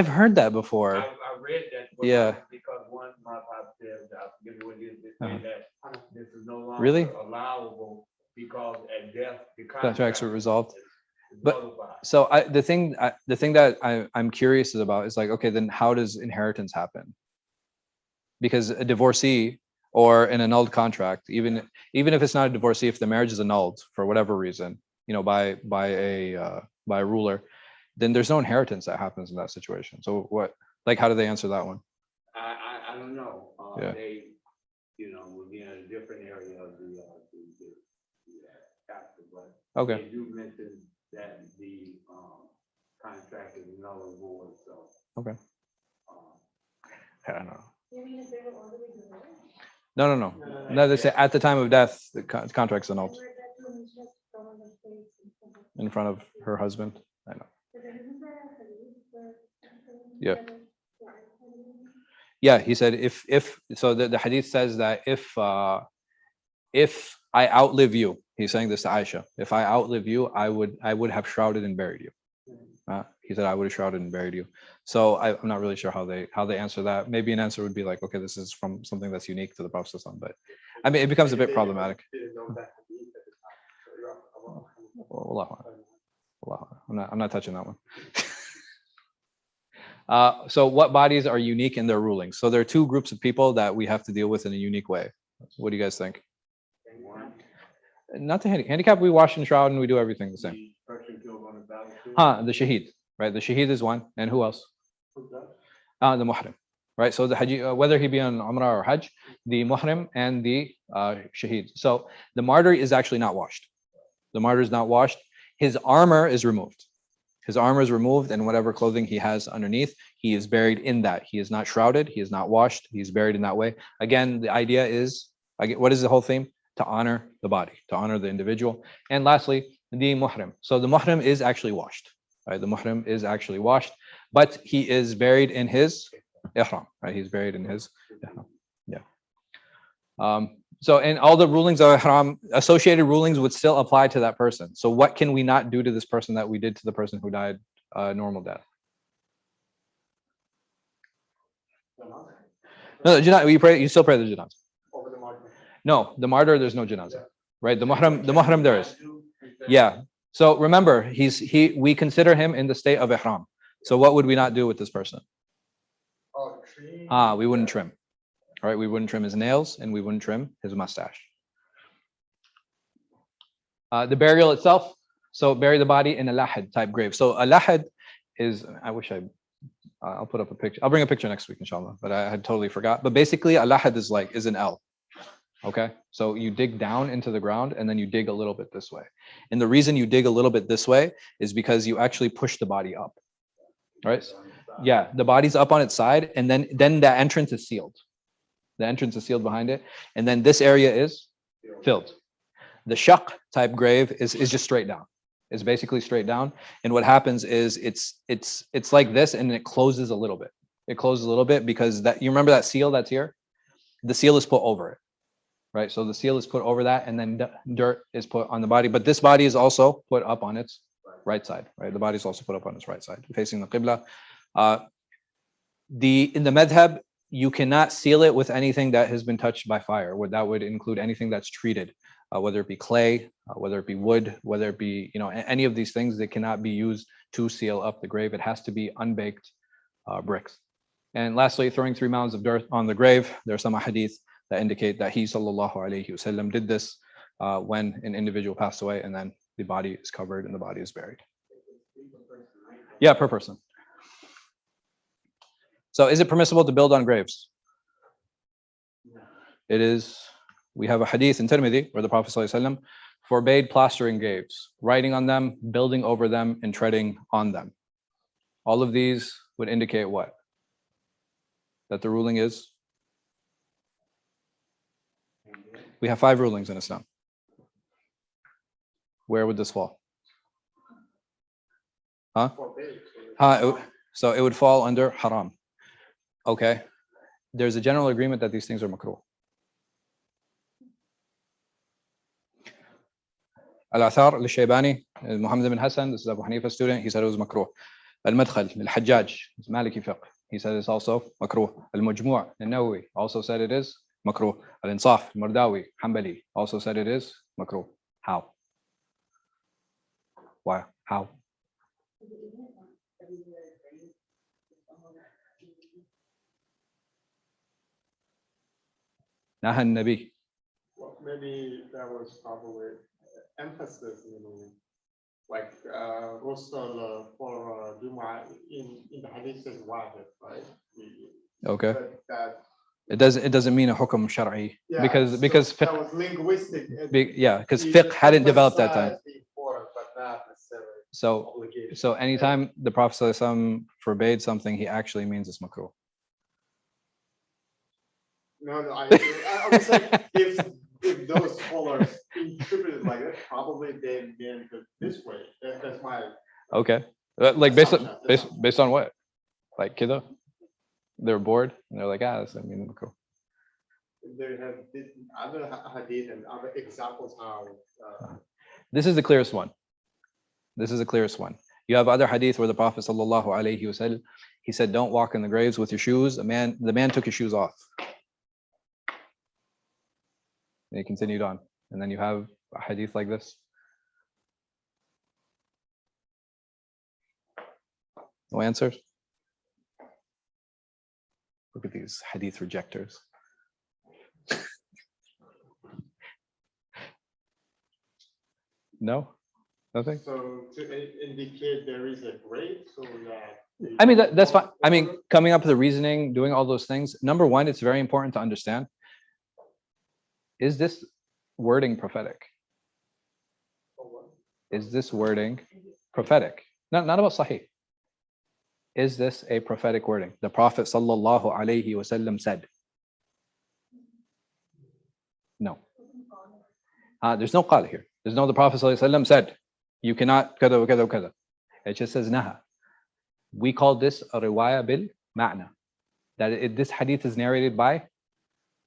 Speaker 2: heard that before.
Speaker 1: I read that.
Speaker 2: Yeah.
Speaker 1: Because one madhāhib said, I forget what it is, they say that this is no longer
Speaker 2: Really
Speaker 1: allowable because at death the
Speaker 2: contracts were resolved.
Speaker 1: is
Speaker 2: But
Speaker 1: nullified.
Speaker 2: so the thing that I'm curious about is like, okay, then how does inheritance happen? Because a divorcee or an annulled contract, even if it's not a divorcee, if the marriage is annulled for whatever reason, you know, by a ruler, then there's no inheritance that happens in that situation. So what, like, how do they answer that one?
Speaker 1: I don't know.
Speaker 2: Yeah.
Speaker 1: They, you know, would be in a different area of the chapter, but
Speaker 2: Okay.
Speaker 1: they do mention that the contract is null and void. So
Speaker 2: Okay. I don't know.
Speaker 4: You mean if they were already divorced?
Speaker 2: No, they say at the time of death, the contract's annulled
Speaker 4: Where that woman just fell on her face
Speaker 2: in front of her husband. I know.
Speaker 4: But then isn't there a hadith where-
Speaker 2: Yeah. Yeah, he said if so the hadith says that if I outlive you, he's saying this to Aisha, if I outlive you, I would have shrouded and buried you. He said I would have shrouded and buried you. So I'm not really sure how they answer that. Maybe an answer would be like, okay, this is from something that's unique to the Prophet ﷺ, but I mean it becomes a bit problematic. Wallahu a'lam. I'm not touching that one. So what bodies are unique in their rulings? So there are two groups of people that we have to deal with in a unique way. What do you guys think? Not the handicap, we wash and shroud and we do everything the same. The shaheed, right? The shaheed is one, and who else? The muhrim, right? So the haji, whether he be on umrah or hajj, the muhrim and the shaheed. So the martyr is actually not washed. The martyr is not washed. His armor is removed. His armor is removed, and whatever clothing he has underneath, he is buried in that. He is not shrouded. He is not washed. He's buried in that way. Again, the idea is, what is the whole theme? To honor the body, to honor the individual. And lastly, the muhrim. So the muhrim is actually washed, right? The muhrim is actually washed, but he is buried in his ihram, right? He's buried in his ihram. Yeah. So, and all the rulings of ihram, associated rulings would still apply to that person. So what can we not do to this person that we did to the person who died normal death? No, you still pray the janazah.
Speaker 3: Over the margin.
Speaker 2: No, the martyr, there's no janazah, right? The muhram there is. Yeah. So remember, we consider him in the state of ihram. So what would we not do with this person?
Speaker 3: Oh, tree.
Speaker 2: We wouldn't trim. All right, we wouldn't trim his nails and we wouldn't trim his mustache. The burial itself, so bury the body in a lahad type grave. So a lahad is, I'll put up a picture. I'll bring a picture next week, inshallah, but I had totally forgot. But basically, a lahad is an L. Okay, so you dig down into the ground and then you dig a little bit this way. And the reason you dig a little bit this way is because you actually push the body up. Right? Yeah, the body's up on its side, and then that entrance is sealed. The entrance is sealed behind it, and then this area is filled. The shaq type grave is just straight down. It's basically straight down, and what happens is it's like this, and it closes a little bit. It closes a little bit because that, you remember that seal that's here? The seal is put over it, right? So the seal is put over that, and then dirt is put on the body. But this body is also put up on its right side, right? The body is also put up on its right side, facing the qibla. In the madhāhib, you cannot seal it with anything that has been touched by fire. That would include anything that's treated, whether it be clay, whether it be wood, whether it be, any of these things that cannot be used to seal up the grave. It has to be unbaked bricks. And lastly, throwing 3 mounds of dirt on the grave. There are some hadith that indicate that he sallallahu alaihi wasallam did this when an individual passed away, and then the body is covered and the body is buried. Yeah, per person. So is it permissible to build on graves? It is. We have a hadith in Tirmidhi where the Prophet ﷺ forbade plastering graves, writing on them, building over them, and treading on them. All of these would indicate what? That the ruling is? We have 5 rulings in Islam. Where would this fall? Huh? So it would fall under haram. Okay. There's a general agreement that these things are makruh. Al-Athar al-Shaybani, Muhammad ibn Hassan, this is Abu Hanifa's student, he said it was makruh. Al-Madkhal, al-Hajjaj, Maliki Fiqh, he said it's also makruh. Al-Majmu' al-Nawawi also said it is makruh. Al-Insaf, al-Mardawi, Ḥanbali also said it is makruh. How? Why? How? Naha Nabi.
Speaker 3: Well, maybe that was probably emphasis, like Ghusl for Jumu'ah in the hadith says wajib, right?
Speaker 2: Okay.
Speaker 3: But that,
Speaker 2: It doesn't mean a hukm shar'i because
Speaker 3: that
Speaker 2: fiqh,
Speaker 3: was linguistic.
Speaker 2: because fiqh hadn't developed that time.
Speaker 3: Important, but not necessarily
Speaker 2: So
Speaker 3: obligation.
Speaker 2: anytime the Prophet ﷺ forbade something, he actually means it's makruh.
Speaker 3: No, I was saying if those scholars interpreted like that, probably they meant it this way. That's my
Speaker 2: Okay. Like based on what? Like kiddo? They're bored and they're like, this doesn't mean makruh.
Speaker 3: They have other hadith and other examples how.
Speaker 2: This is the clearest one. This is the clearest one. You have other hadith where the Prophet sallallahu alaihi wasallam, he said, don't walk in the graves with your shoes. The man took his shoes off. And he continued on. And then you have a hadith like this. No answers? Look at these hadith rejectors. No? Nothing?
Speaker 3: So to indicate there is a grade, so that.
Speaker 2: I mean, that's fine. I mean, coming up with the reasoning, doing all those things. Number one, it's very important to understand. Is this wording prophetic? Is this wording prophetic? Not about sahih. Is this a prophetic wording? The Prophet sallallahu alaihi wasallam said. No. There's no qala here. There's no the Prophet sallallahu alaihi wasallam said. You cannot kada wa kada wa kada. It just says naha. We call this a riwayah bil ma'na. That this hadith is narrated by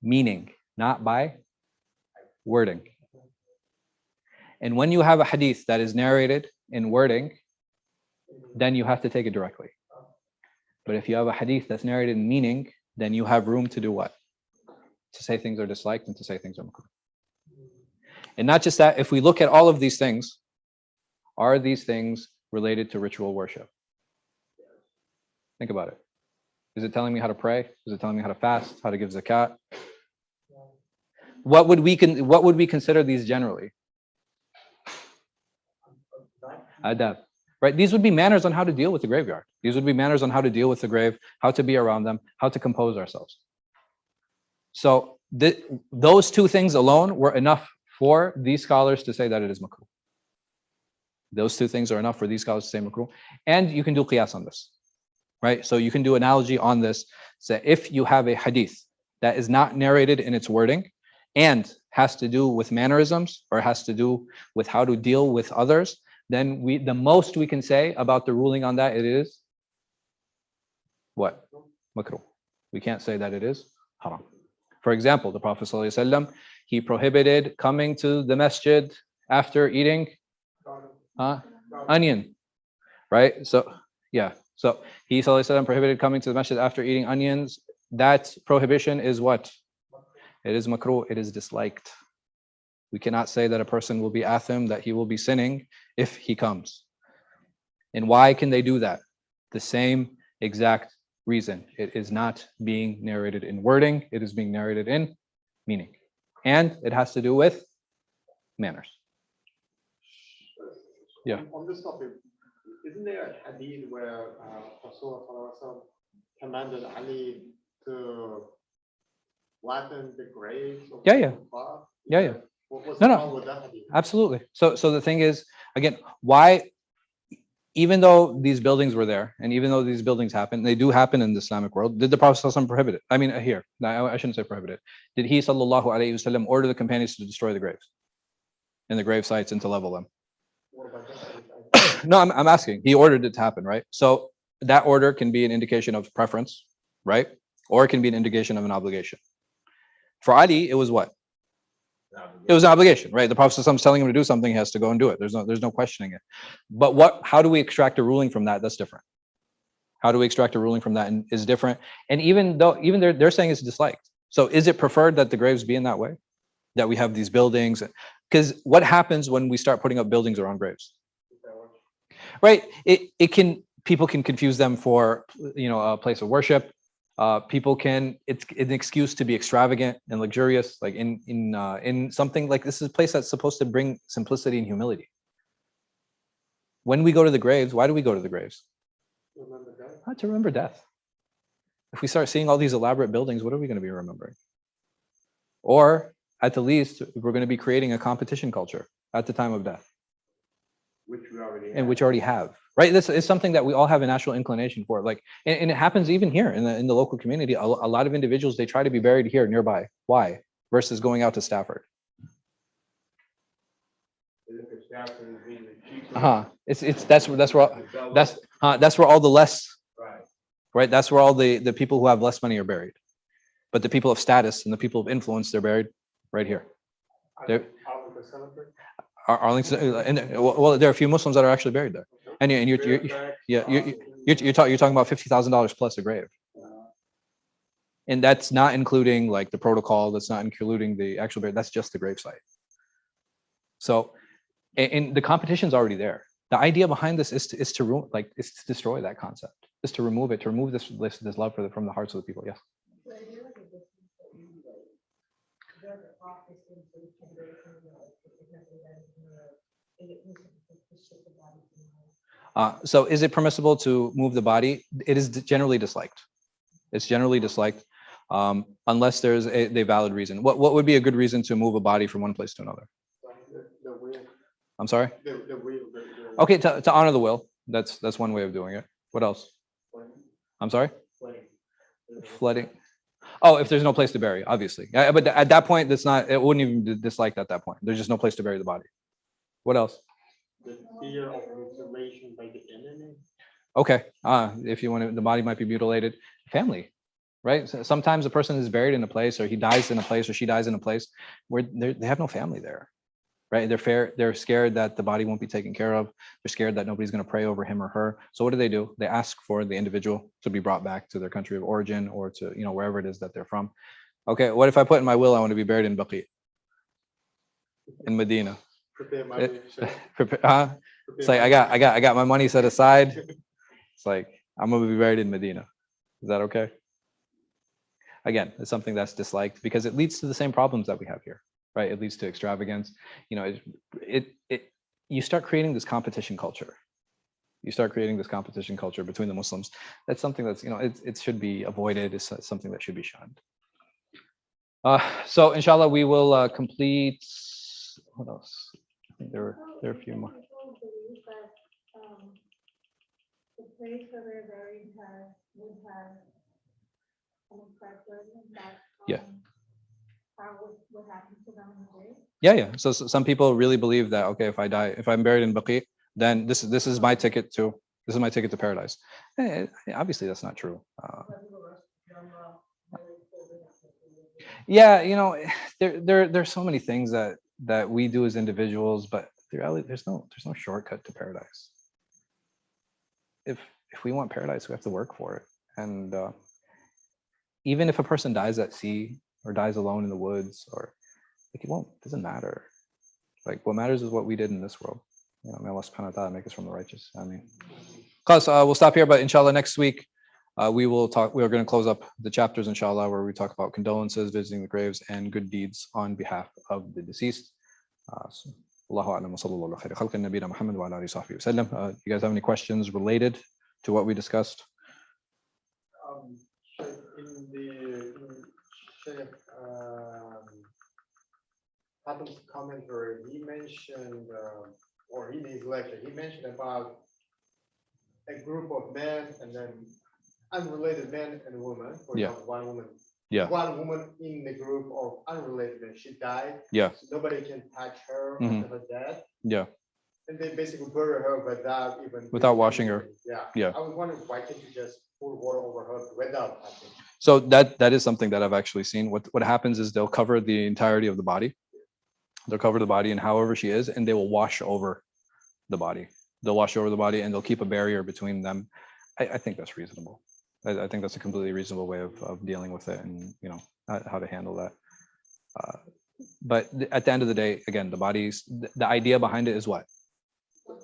Speaker 2: meaning, not by wording. And when you have a hadith that is narrated in wording, then you have to take it directly. But if you have a hadith that's narrated in meaning, then you have room to do what? To say things are disliked and to say things are makruh. And not just that, if we look at all of these things, are these things related to ritual worship? Think about it. Is it telling me how to pray? Is it telling me how to fast, how to give zakat? What would we consider these generally? Adab. Right? These would be manners on how to deal with the graveyard. These would be manners on how to deal with the grave, how to be around them, how to compose ourselves. So those two things alone were enough for these scholars to say that it is makruh. Those two things are enough for these scholars to say makruh. And you can do qiyas on this. Right? So you can do analogy on this. So if you have a hadith that is not narrated in its wording and has to do with mannerisms or has to do with how to deal with others, then the most we can say about the ruling on that, it is what? Makruh. We can't say that it is haram. For example, the Prophet ﷺ, he prohibited coming to the masjid after eating onion, right? So yeah, so he ﷺ prohibited coming to the masjid after eating onions. That prohibition is what? It is makruh, it is disliked. We cannot say that a person will be athim, that he will be sinning if he comes. And why can they do that? The same exact reason. It is not being narrated in wording, it is being narrated in meaning. And it has to do with manners. Yeah.
Speaker 3: On this topic, isn't there a hadith where Rasulullah commanded Ali to flatten the graves of
Speaker 2: Yeah, yeah.
Speaker 3: the kuffar?
Speaker 2: Yeah.
Speaker 3: What was
Speaker 2: No.
Speaker 3: wrong with that hadith?
Speaker 2: Absolutely. So the thing is, again, why, even though these buildings were there, and even though these buildings happen, they do happen in the Islamic world, did the Prophet ﷺ prohibit it? I mean, here, I shouldn't say prohibit it. Did he, sallallahu alayhi wasallam, order the companions to destroy the graves and the grave sites and to level them?
Speaker 3: What about that?
Speaker 2: No, I'm asking. He ordered it to happen, right? So that order can be an indication of preference, right? Or it can be an indication of an obligation. For Ali, it was what? It was an obligation, right? The Prophet ﷺ is telling him to do something, he has to go and do it. There's no questioning it. But how do we extract a ruling from that? That's different. How do we extract a ruling from that and is different? And even they're saying it's disliked. So is it preferred that the graves be in that way? That we have these buildings? Because what happens when we start putting up buildings around graves? Right? People can confuse them for a place of worship. It's an excuse to be extravagant and luxurious, like in something like this is a place that's supposed to bring simplicity and humility. When we go to the graves, why do we go to the graves? To remember death. If we start seeing all these elaborate buildings, what are we going to be remembering? Or at the least, we're going to be creating a competition culture at the time of death.
Speaker 1: Which we already have.
Speaker 2: And which already have, right? This is something that we all have a natural inclination for. Like, and it happens even here in the local community. A lot of individuals, they try to be buried here nearby. Why? Versus going out to Stafford. That's where all the less, right? That's where all the people who have less money are buried. But the people of status and the people of influence, they're buried right here. Arlington, well, there are a few Muslims that are actually buried there, and you're talking about $50,000 plus a grave, and that's not including like the protocol. That's not including the actual burial. That's just the grave site. So, and the competition's already there. The idea behind this is to destroy that concept, is to remove it, to remove this love from the hearts of the people. Yes. So is it permissible to move the body? It is generally disliked. It's generally disliked unless there's a valid reason. What would be a good reason to move a body from one place to another? I'm sorry?
Speaker 3: The will.
Speaker 2: Okay, to honor the will. That's one way of doing it. What else? I'm sorry? Flooding. Oh, if there's no place to bury, obviously. But at that point, it wouldn't even be disliked at that point. There's just no place to bury the body. What else?
Speaker 3: The fear of mutilation by the enemy.
Speaker 2: Okay. If you want to, the body might be mutilated. Family. right? So sometimes a person is buried in a place, or he dies in a place, or she dies in a place where they have no family there, right? They're scared that the body won't be taken care of. They're scared that nobody's going to pray over him or her. So what do? They ask for the individual to be brought back to their country of origin, or to, you know, wherever it is that they're from. Okay, what if I put in my will I want to be buried in Baqi, in Medina?
Speaker 3: Prepare my
Speaker 2: It-
Speaker 3: lecture.
Speaker 2: It's like I got my money set aside. It's like I'm gonna be buried in Medina. Is that okay? Again, it's something that's disliked because it leads to the same problems that we have here, right? It leads to extravagance. You know, you start creating this competition culture. You start creating this competition culture between the Muslims. That's something that's, you know, it should be avoided. It's something that should be shunned. So inshallah, we will complete. What else? I think there are a few more.
Speaker 4: People believe that the place where they're buried would have an effect on that.
Speaker 2: Yeah.
Speaker 4: How what happened to them in the grave?
Speaker 2: Yeah. So some people really believe that, okay, if I'm buried in Baqi, then this is my ticket to paradise. Obviously, that's not true. Yeah, you know, there's so many things that we do as individuals, but the reality, there's no shortcut to paradise. If we want paradise, we have to work for it. And even if a person dies at sea or dies alone in the woods, or like, it doesn't matter. Like, what matters is what we did in this world. You know, may Allah subhanahu wa ta'ala make us from the righteous. I mean, we'll stop here, but inshallah next week we are going to close up the chapters, inshallah, where we talk about condolences, visiting the graves, and good deeds on behalf of the deceased. Allahu a'lam wa sallallahu ala khayri khalqin nabiyina Muhammad wa ala alihi wa sahbihi wa sallam. You guys have any questions related to what we discussed?
Speaker 3: Sheikh Adam's commentary, he mentioned, or in his lecture, he mentioned about a group of men and then unrelated men and women. For example, one woman.
Speaker 2: Yeah.
Speaker 3: One woman in the group of unrelated men, she died.
Speaker 2: Yeah.
Speaker 3: So nobody can touch her
Speaker 2: Mhm.
Speaker 3: after her death.
Speaker 2: Yeah.
Speaker 3: And they basically bury her without
Speaker 2: washing her.
Speaker 3: Yeah. I was wondering, why can't you just pour water over her without touching?
Speaker 2: So that is something that I've actually seen. What happens is they'll cover the entirety of the body. They'll cover the body in however she is, and they will wash over the body. They'll wash over the body, and they'll keep a barrier between them. I think that's reasonable. I think that's a completely reasonable way of dealing with it, and, you know, how to handle that. But at the end of the day, again, the idea behind it is what?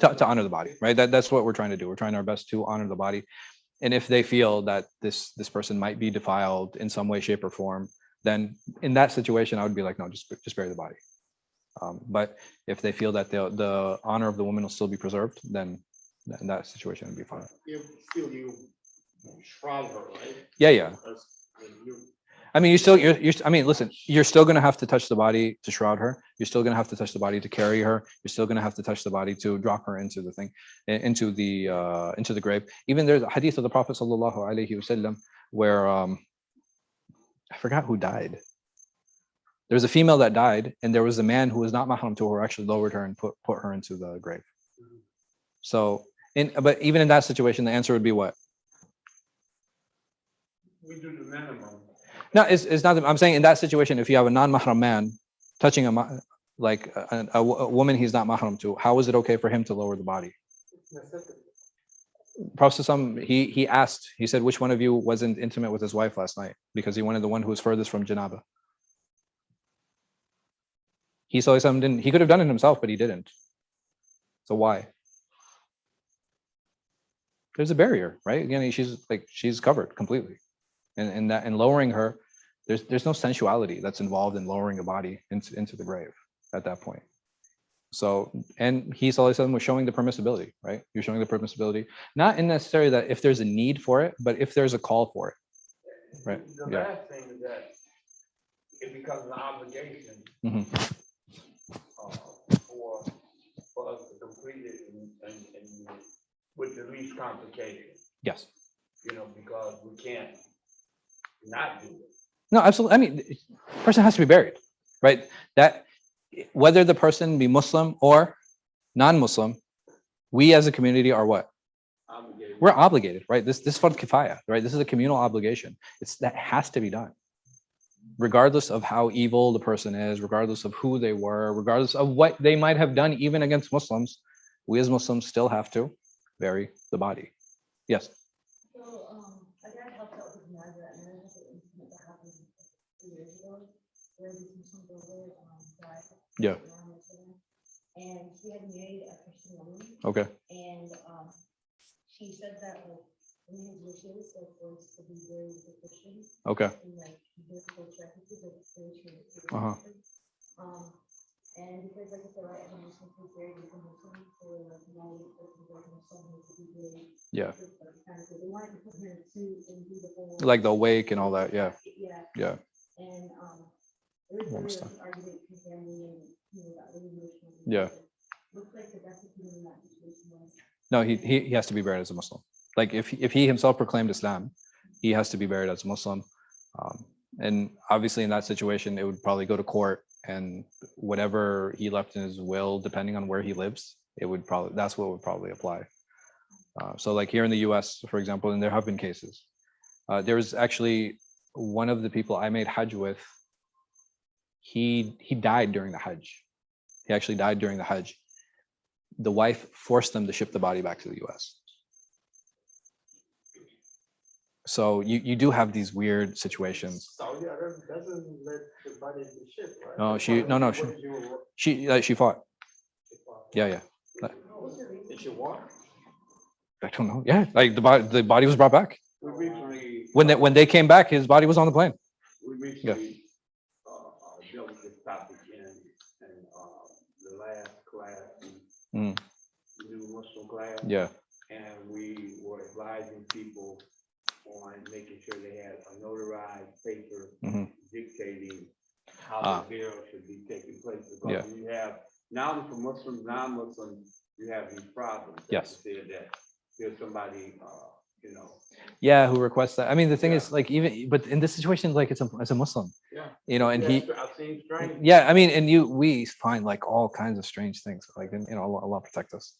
Speaker 2: To honor the body, right? That's what we're trying to do. We're trying our best to honor the body. And if they feel that this person might be defiled in some way, shape, or form, then in that situation, I would be like, no, just bury the body. But if they feel that the honor of the woman will still be preserved, then in that situation would be fine.
Speaker 3: You shroud her, right?
Speaker 2: Yeah.
Speaker 3: Because,
Speaker 2: I mean, listen, you're still going to have to touch the body to shroud her. You're still going to have to touch the body to carry her. You're still going to have to touch the body to drop her into the grave. Even there's a hadith of the Prophet sallallahu alaihi wasallam where I forgot who died. There was a female that died, and there was a man who was not mahram to her who actually lowered her and put her into the grave. So, but even in that situation, the answer would be what?
Speaker 1: We do the minimum.
Speaker 2: No, it's not. I'm saying in that situation, if you have a non-mahram man touching a woman he's not mahram to, how is it okay for him to lower the body? Prophet he asked, he said, which one of you wasn't intimate with his wife last night? Because he wanted the one who was furthest from janaba. He could have done it himself, but he didn't. So why? There's a barrier, right? Again, she's covered completely. And lowering her, there's no sensuality that's involved in lowering a body into the grave at that point. So, and he sallallahu was showing the permissibility, right? You're showing the permissibility, not in necessarily that if there's a need for it, but if there's a call for it, right?
Speaker 1: The last thing is that it becomes an obligation for us to complete it and with the least complication.
Speaker 2: Yes.
Speaker 1: You know, because we can't not do it.
Speaker 2: No, absolutely. I mean, the person has to be buried, right? That whether the person be Muslim or non-Muslim, we as a community are what?
Speaker 1: Obligated.
Speaker 2: we're obligated, right? This fard kifaya, right? This is a communal obligation. That has to be done, regardless of how evil the person is, regardless of who they were, regardless of what they might have done, even against Muslims. We as Muslims still have to bury the body. Yes.
Speaker 4: So, I got helped out with Margaret, and there was an incident that happened 2 years ago, where this Muslim brother died.
Speaker 2: Yeah.
Speaker 4: And he had married a Christian woman,
Speaker 2: Okay.
Speaker 4: and she said that like in his wishes, like was to be buried with Christians,
Speaker 2: Okay.
Speaker 4: and like his culture, I think he's like spiritual. And because like it's the right of a Muslim to be buried with a Muslim, so like no Muslim has to be buried.
Speaker 2: Yeah.
Speaker 4: Kind of, they wanted to put her too and do the whole
Speaker 2: Like the wake and all that. Yeah.
Speaker 4: Yeah.
Speaker 2: Yeah.
Speaker 4: And it was an argument with family and that really emotional.
Speaker 2: Yeah.
Speaker 4: Looks like the best opinion in that situation was.
Speaker 2: No, he has to be buried as a Muslim. Like if he himself proclaimed Islam, he has to be buried as a Muslim. And obviously in that situation, it would probably go to court, and whatever he left in his will, depending on where he lives, that's what would probably apply. So like here in the US, for example, and there have been cases. There was actually one of the people I made Hajj with, he died during the Hajj. He actually died during the Hajj. The wife forced them to ship the body back to the US. So you do have these weird situations.
Speaker 3: Saudi Arabia doesn't let the body be shipped, right?
Speaker 2: No, she fought.
Speaker 3: She fought.
Speaker 2: Yeah.
Speaker 3: Did she won?
Speaker 2: I don't know. Yeah, like the body was brought back.
Speaker 1: We recently.
Speaker 2: When they came back, his body was on the plane.
Speaker 1: We recently dealt with this topic in the last class,
Speaker 2: Mm.
Speaker 1: new Muslim class.
Speaker 2: Yeah.
Speaker 1: And we were advising people on making sure they had a notarized paper dictating how the burial should be taking place. Because you have, now for Muslims, non-Muslims, you have these problems.
Speaker 2: Yes.
Speaker 1: Said that there's somebody,
Speaker 2: Yeah, who requests that. I mean, the thing is, like, but in this situation, like, it's a Muslim.
Speaker 1: Yeah.
Speaker 2: And
Speaker 1: I've seen strange.
Speaker 2: Yeah, I mean, and we find like all kinds of strange things. Like, and Allah protect us.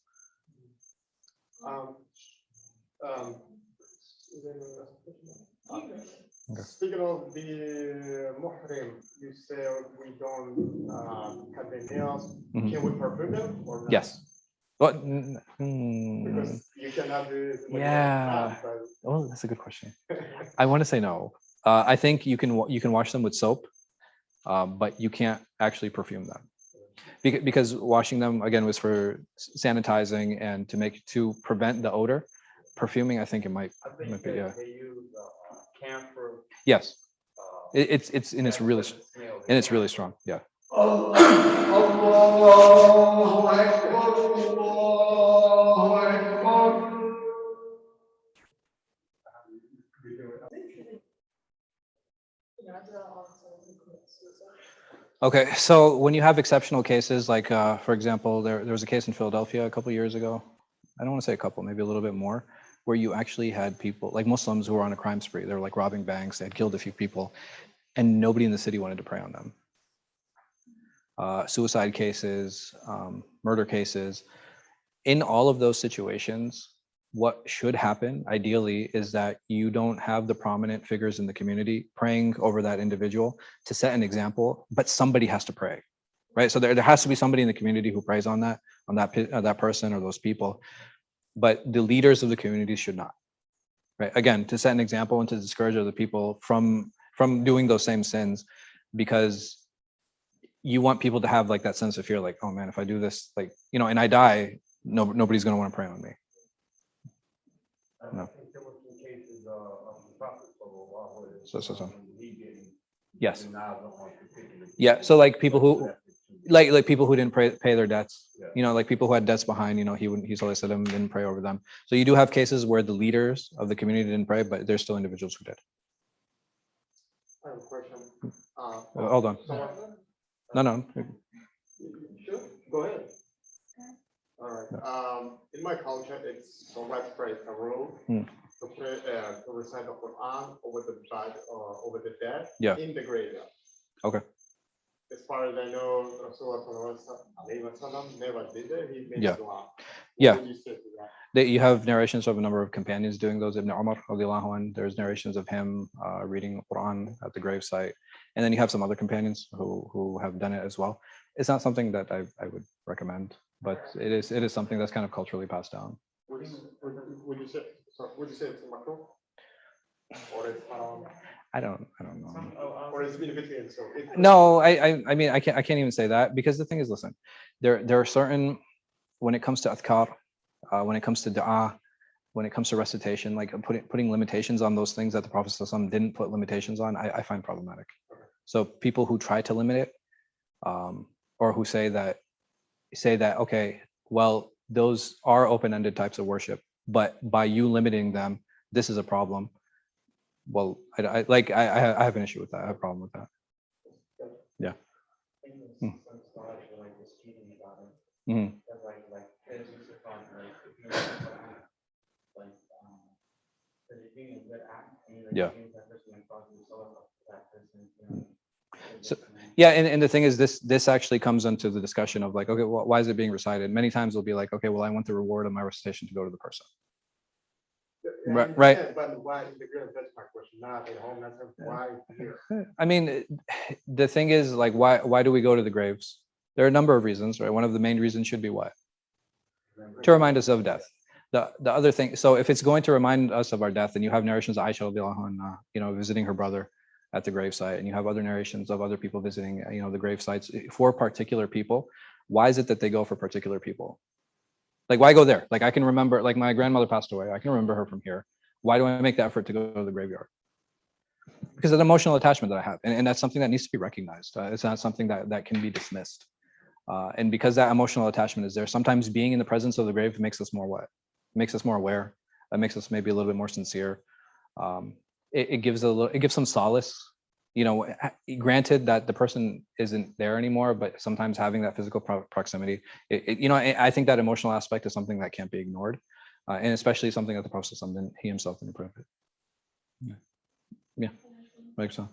Speaker 3: Speaking of the muhrim, you said we don't have the nails. Can we perfume them or not?
Speaker 2: Yes. But
Speaker 3: Because you can have the
Speaker 2: yeah. Oh, that's a good question. I want to say no. I think you can wash them with soap, but you can't actually perfume them because washing them again was for sanitizing and to prevent the odor. Perfuming, I think it might be. Yeah.
Speaker 3: They use camphor.
Speaker 2: Yes. It's really strong. Yeah. Okay, so when you have exceptional cases, like for example, there was a case in Philadelphia a couple years ago. I don't want to say a couple, maybe a little bit more, where you actually had people like Muslims who were on a crime spree. They were like robbing banks. They had killed a few people, and nobody in the city wanted to pray on them. Suicide cases, murder cases. In all of those situations, what should happen ideally is that you don't have the prominent figures in the community praying over that individual to set an example, but somebody has to pray, right? So there has to be somebody in the community who prays on that person or those people, but the leaders of the community should not, right? Again, to set an example and to discourage other people from doing those same sins, because you want people to have like that sense of fear, like, oh man, if I do this, like, and I die, nobody's going to want to pray on me. No.
Speaker 1: I think there were some cases of the Prophet
Speaker 2: So.
Speaker 1: he didn't.
Speaker 2: Yes. Yeah. So like people who, like people who didn't pay their debts, like people who had debts behind, he didn't pray over them. So you do have cases where the leaders of the community didn't pray, but there's still individuals who did.
Speaker 3: I have a question.
Speaker 2: Hold on. No.
Speaker 3: Sure. Go ahead. All right. In my culture, it's so widespread a rule to pray, to recite the Quran over the bed or over the dead in the graveyard.
Speaker 2: Okay.
Speaker 3: As far as I know, Rasulullah never did it. He made dua.
Speaker 2: Yeah.
Speaker 3: would you say to that?
Speaker 2: You have narrations of a number of companions doing those. Ibn Umar, radiallahu anh, there's narrations of him reading Quran at the gravesite. And then you have some other companions who have done it as well. It's not something that I would recommend, but it is something that's kind of culturally passed down.
Speaker 3: Would you say it's makruh? Or it's haram?
Speaker 2: I don't know.
Speaker 3: Or it's in between, so
Speaker 2: No, I mean I can't even say that, because the thing is, listen, there are certain, when it comes to adhkar, when it comes to dua, when it comes to recitation, like putting limitations on those things that the Prophet ﷺ didn't put limitations on, I find problematic. So people who try to limit it, or who say that okay, well, those are open-ended types of worship, but by you limiting them, this is a problem. Well, I have an issue with that. I have a problem with that. Yeah. Mm-hmm. Yeah. So, yeah, and the thing is, this actually comes into the discussion of like, okay, well, why is it being recited? Many times it'll be like, okay, well, I want the reward of my recitation to go to the person. Right.
Speaker 3: Yeah, but why in the grave? That's my question. Not at home. That's why here.
Speaker 2: I mean, the thing is, like, why do we go to the graves? There are a number of reasons, right? One of the main reasons should be what? To remind us of death. The other thing, so if it's going to remind us of our death, and you have narrations of Aisha radiallahu anha, visiting her brother at the gravesite, and you have other narrations of other people visiting, the grave sites for particular people. Why is it that they go for particular people? Like, why go there? Like, I can remember, like, my grandmother passed away. I can remember her from here. Why do I make the effort to go to the graveyard? Because of the emotional attachment that I have. And that's something that needs to be recognized. It's not something that can be dismissed. And because that emotional attachment is there, sometimes being in the presence of the grave makes us more what? Makes us more aware. It makes us maybe a little bit more sincere. It gives some solace. Granted that the person isn't there anymore, but sometimes having that physical proximity, I think that emotional aspect is something that can't be ignored, and especially something that the Prophet he himself didn't prohibit. Yeah. Like so.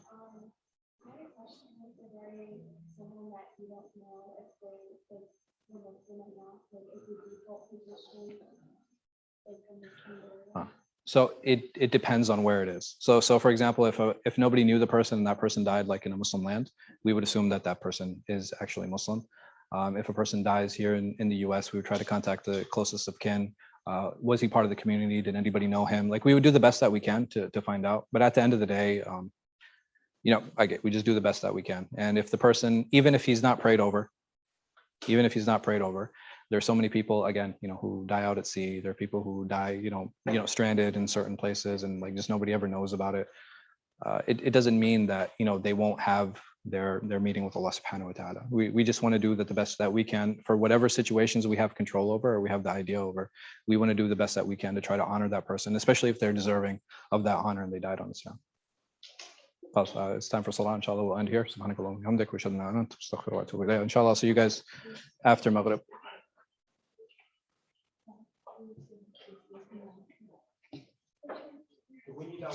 Speaker 2: So it depends on where it is. So for example, if nobody knew the person and that person died like in a Muslim land, we would assume that person is actually Muslim. If a person dies here in the US, we would try to contact the closest of kin. Was he part of the community? Did anybody know him? Like, we would do the best that we can to find out. But at the end of the day, we just do the best that we can. And if the person, even if he's not prayed over, there's so many people, again, who die out at sea. There are people who die, stranded in certain places, and like just nobody ever knows about it. It doesn't mean that, they won't have their meeting with Allah subhanahu wa ta'ala. We just want to do the best that we can for whatever situations we have control over, or we have the idea over. We want to do the best that we can to try to honor that person, especially if they're deserving of that honor and they died on Islam. It's time for Salah. Inshallah, we'll end here. Subhanakallah wa bihamdik, wa ashhadu an la ilaha illa anta, astaghfiruka wa atubu ilayk. Inshallah, I'll see you guys after Maghrib.
Speaker 3: Do we need our